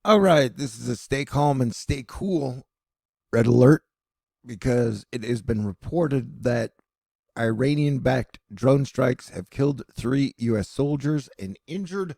All right, this is a stay calm and stay cool red alert because it has been reported that Iranian backed drone strikes have killed 3 U.S. soldiers and injured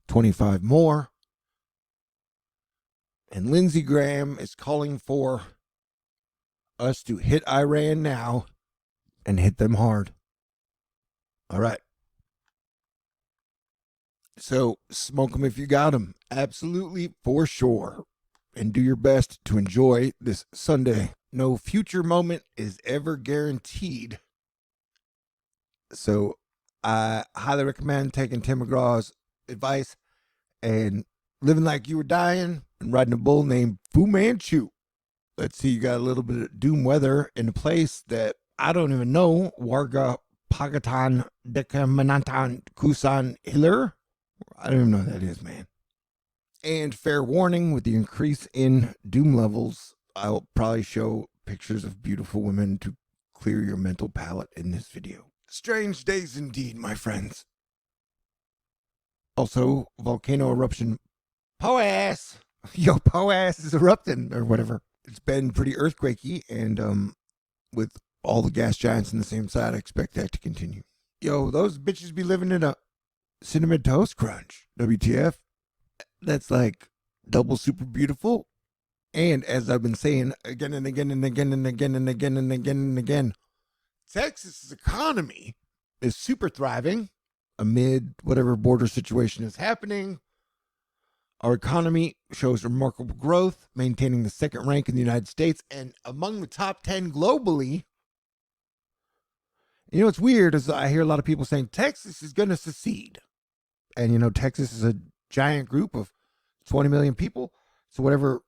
25 more. And Lindsey Graham is calling for us to hit Iran now and hit them hard. All right. So smoke them if you got them. Absolutely, for sure. And do your best to enjoy this Sunday. No future moment is ever guaranteed. So I highly recommend taking Tim McGraw's advice and living like you were dying and riding a bull named Fu Manchu. Let's see, you got a little bit of doom weather in a place that I don't even know. Warga Pagatan Dekamanantan Kusan Hiller. I don't even know what that is, man. And fair warning, with the increase in doom levels, I'll probably show pictures of beautiful women to clear your mental palate in this video. Strange days indeed, my friends. Also, volcano eruption. POAS! Yo, POAS is erupting, or whatever. It's been pretty earthquakey, and with all the gas giants on the same side, I expect that to continue. Yo, those bitches be living in a cinnamon toast crunch. WTF? That's like double super beautiful. And as I've been saying again and again and again and again and again and again and again, Texas's economy is super thriving amid whatever border situation is happening. Our economy shows remarkable growth, maintaining the second rank in the United States and among the top 10 globally. You know what's weird is I hear a lot of people saying Texas is going to secede. And, you know, Texas is a giant group of 20 million people. So whatever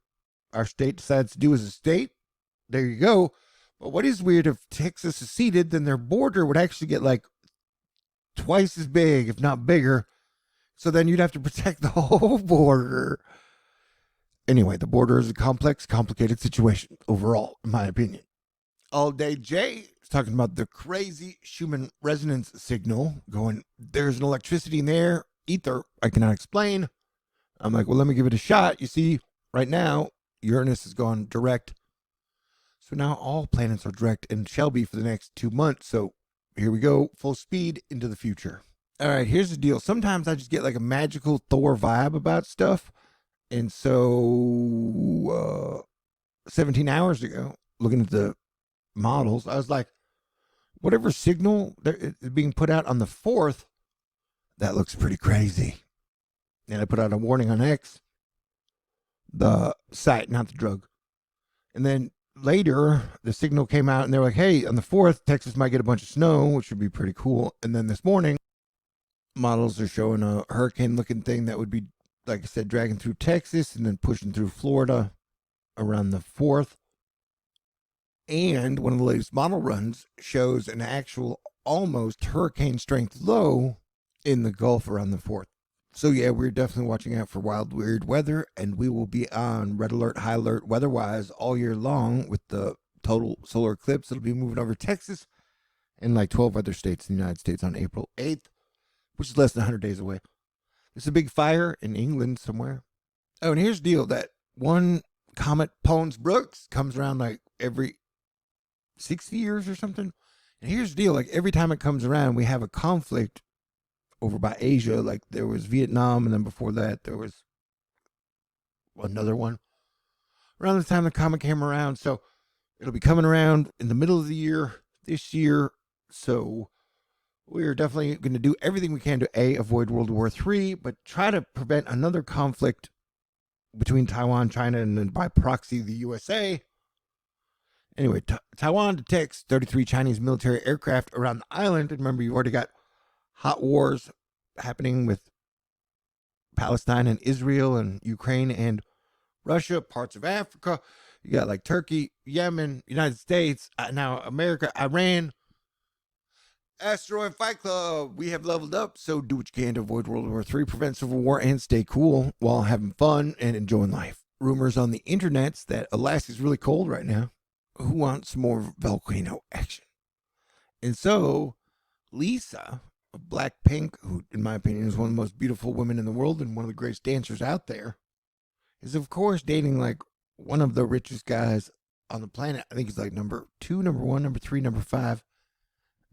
our state decides to do as a state, there you go. But what is weird, if Texas seceded, then their border would actually get like twice as big, if not bigger. So then you'd have to protect the whole border. Anyway, the border is a complex, complicated situation overall, in my opinion. All Day Jay is talking about the crazy Schumann resonance signal going, there's an electricity in there, ether, I cannot explain. I'm like, well, let me give it a shot. You see, right now, Uranus has gone direct. So now all planets are direct and shall be for the next 2 months. So here we go, full speed into the future. All right, here's the deal. Sometimes I just get like a magical Thor vibe about stuff. And so 17 hours ago, looking at the models, I was like, whatever signal is being put out on the 4th, that looks pretty crazy. And I put out a warning on X, the site, not the drug. And then later, the signal came out and they're like, hey, on the 4th, Texas might get a bunch of snow, which would be pretty cool. And then this morning, models are showing a hurricane-looking thing that would be, like I said, dragging through Texas and then pushing through Florida around the 4th. And one of the latest model runs shows an actual almost hurricane-strength low in the Gulf around the 4th. So yeah, we're definitely watching out for wild, weird weather, and we will be on red alert, high alert weather-wise all year long with the total solar eclipse. It'll be moving over Texas and like 12 other states in the United States on April 8th, which is less than 100 days away. There's a big fire in England somewhere. Oh, and here's the deal, that one comet Pons-Brooks comes around like every 60 years or something. And here's the deal, like every time it comes around, we have a conflict over by Asia. Like there was Vietnam, and then before that there was another one around the time the comet came around. So it'll be coming around in the middle of the year this year. So we're definitely going to do everything we can to avoid World War III, but try to prevent another conflict between Taiwan, China, and then by proxy the USA. Anyway, Taiwan detects 33 Chinese military aircraft around the island. And remember, you've already got hot wars happening with Palestine and Israel and Ukraine and Russia, parts of Africa. You got like Turkey, Yemen, United States, now America, Iran. Asteroid Fight Club, we have leveled up, so do what you can to avoid World War III, prevent civil war, and stay cool while having fun and enjoying life. Rumors on the internets that Alaska's really cold right now. Who wants more volcano action? And so Lisa of Blackpink, who in my opinion is one of the most beautiful women in the world and one of the greatest dancers out there, is, of course, dating like one of the richest guys on the planet. I think he's like number 2, number 1, number 3, number 5.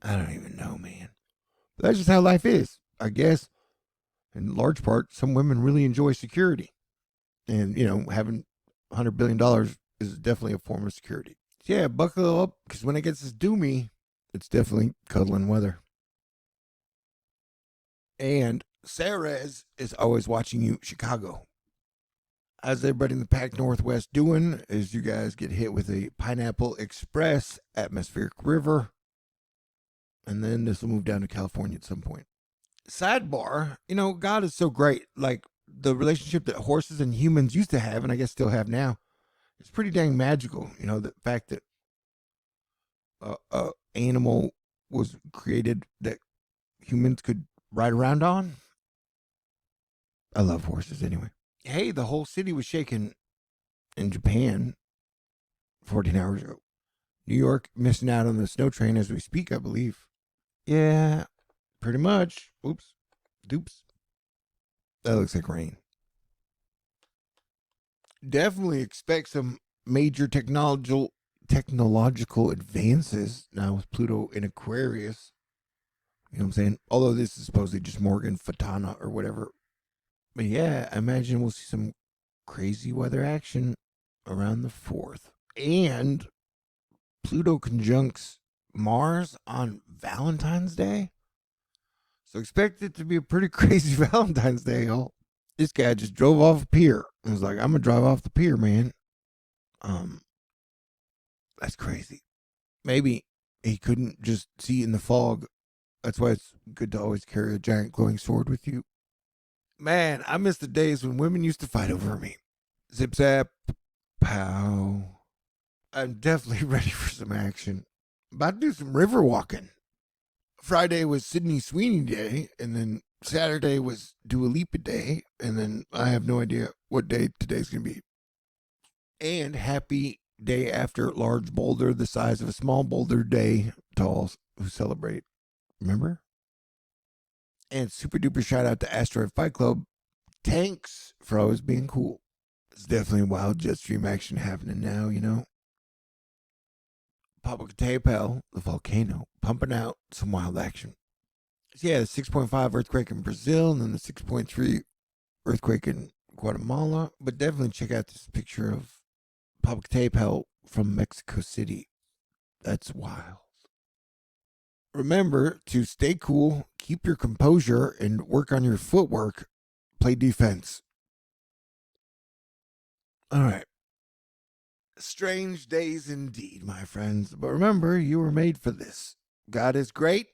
I don't even know, man. But that's just how life is, I guess. In large part, some women really enjoy security. And, having $100 billion is definitely a form of security. So yeah, buckle up, because when it gets this doomy, it's definitely cuddling weather. And Sarah is always watching you, Chicago. How's everybody in the Pac Northwest doing as you guys get hit with a Pineapple Express atmospheric river? And then this will move down to California at some point. Sidebar, God is so great. Like the relationship that horses and humans used to have, and I guess still have now, it's pretty dang magical. The fact that a animal was created that humans could ride around on. I love horses anyway. Hey, the whole city was shaken in Japan 14 hours ago. New York missing out on the snow train as we speak, I believe. Yeah, pretty much. Oops. Doops. That looks like rain. Definitely expect some major technological advances now with Pluto in Aquarius. You know what I'm saying? Although this is supposedly just Morgan Fatana or whatever. But yeah, I imagine we'll see some crazy weather action around the 4th. And Pluto conjuncts Mars on Valentine's Day. So expect it to be a pretty crazy Valentine's Day, y'all. This guy just drove off a pier. I was like, I'm going to drive off the pier, man. That's crazy. Maybe he couldn't just see in the fog. That's why it's good to always carry a giant glowing sword with you. Man, I miss the days when women used to fight over me. Zip zap, pow. I'm definitely ready for some action. About to do some river walking. Friday was Sydney Sweeney Day, and then Saturday was Dua Lipa Day, and then I have no idea what day today's going to be. And happy day after large boulder the size of a small boulder day to all who celebrate. Remember? And super duper shout out to Asteroid Fight Club. Thanks for always being cool. It's definitely wild jet stream action happening now, Popocatépetl, the volcano, pumping out some wild action. So yeah, the 6.5 earthquake in Brazil, and then the 6.3 earthquake in Guatemala. But definitely check out this picture of Popocatépetl from Mexico City. That's wild. Remember to stay cool, keep your composure, and work on your footwork. Play defense. All right. Strange days indeed, my friends. But remember, you were made for this. God is great,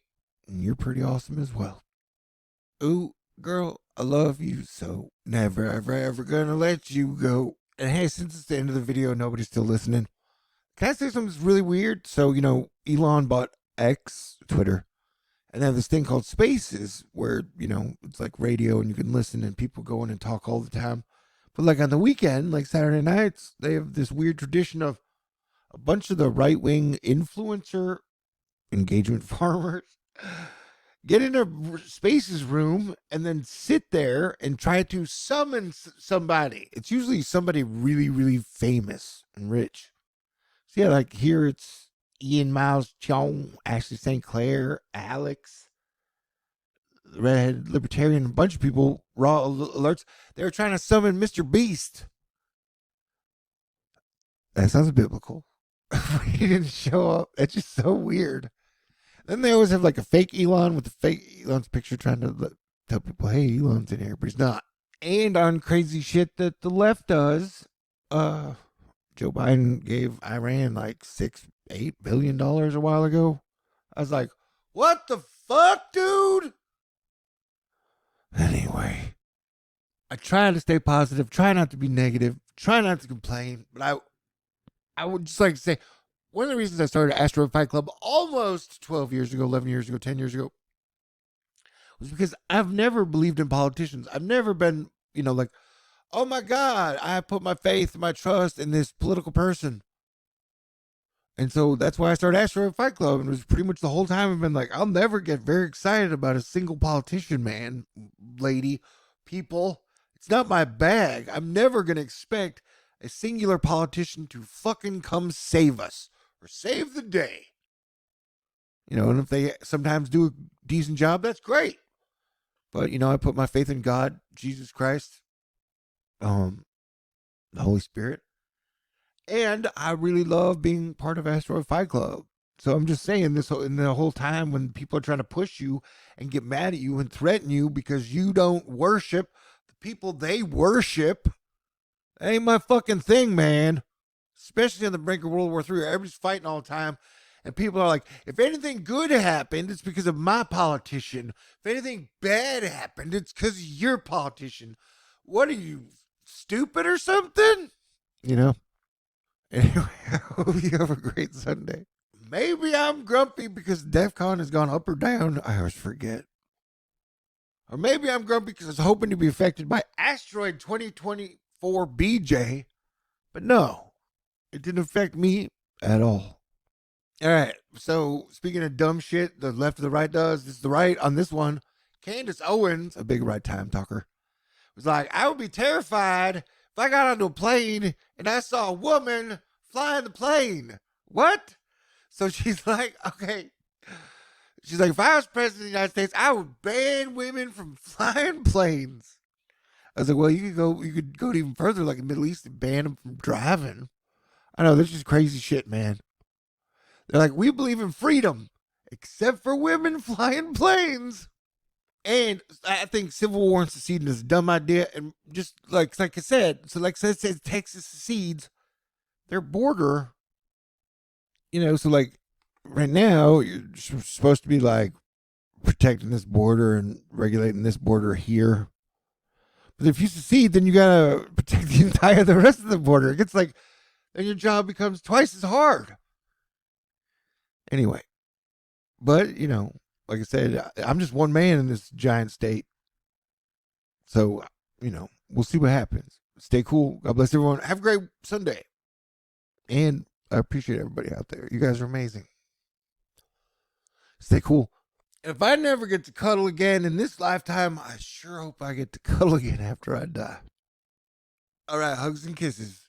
and you're pretty awesome as well. Ooh, girl, I love you so. Never, ever, ever gonna let you go. And hey, since it's the end of the video, nobody's still listening. Can I say something really weird? So, Elon bought X, Twitter, and they have this thing called Spaces where, it's like radio and you can listen and people go in and talk all the time. But like on the weekend, like Saturday nights, they have this weird tradition of a bunch of the right-wing influencer engagement farmers get in a Spaces room and then sit there and try to summon somebody. It's usually somebody really, really famous and rich. So yeah, like here it's Ian Miles Chong, Ashley St. Clair, Alex, Redhead Libertarian, a bunch of people, raw alerts. They were trying to summon Mr. Beast. That sounds biblical. He didn't show up. That's just so weird. Then they always have like a fake Elon with the fake Elon's picture trying to tell people, hey, Elon's in here, but he's not. And on crazy shit that the left does, Joe Biden gave Iran like $8 billion a while ago. I was like, what the fuck, dude? Anyway, I try to stay positive, try not to be negative, try not to complain, but I would just like to say, one of the reasons I started Asteroid Fight Club almost 12 years ago, 11 years ago, 10 years ago, was because I've never believed in politicians. I've never been, like, oh my God, I put my faith, my trust in this political person. And so that's why I started Asteroid Fight Club. And it was pretty much the whole time I've been like, I'll never get very excited about a single politician, man, lady, people. It's not my bag. I'm never going to expect a singular politician to fucking come save us or save the day. And if they sometimes do a decent job, that's great. But, I put my faith in God, Jesus Christ, the Holy Spirit. And I really love being part of Asteroid Fight Club. So I'm just saying this in the whole time when people are trying to push you and get mad at you and threaten you because you don't worship the people they worship, that ain't my fucking thing, man. Especially on the brink of World War III, everybody's fighting all the time. And people are like, if anything good happened, it's because of my politician. If anything bad happened, it's because of your politician. What are you, stupid or something? Anyway, I hope you have a great Sunday. Maybe I'm grumpy because DEFCON has gone up or down. I always forget. Or maybe I'm grumpy because I was hoping to be affected by Asteroid 2024 BJ. But no, it didn't affect me at all. All right, so speaking of dumb shit, the left or the right does, this is the right on this one. Candace Owens, a big right time talker, was like, I would be terrified if I got onto a plane and I saw a woman flying the plane. What? So she's like, okay. She's like, if I was president of the United States, I would ban women from flying planes. I was like, well, you could go even further, like the Middle East, and ban them from driving. I know, this is crazy shit, man. They're like, we believe in freedom, except for women flying planes. And I think civil war and seceding is a dumb idea. And just like I said, Texas secedes their border. So like right now, you're supposed to be like protecting this border and regulating this border here. But if you secede, then you gotta protect the rest of the border. It gets like, then your job becomes twice as hard. Anyway, but, like I said, I'm just one man in this giant state. So, we'll see what happens. Stay cool. God bless everyone. Have a great Sunday. And I appreciate everybody out there. You guys are amazing. Stay cool. And if I never get to cuddle again in this lifetime, I sure hope I get to cuddle again after I die. All right, hugs and kisses.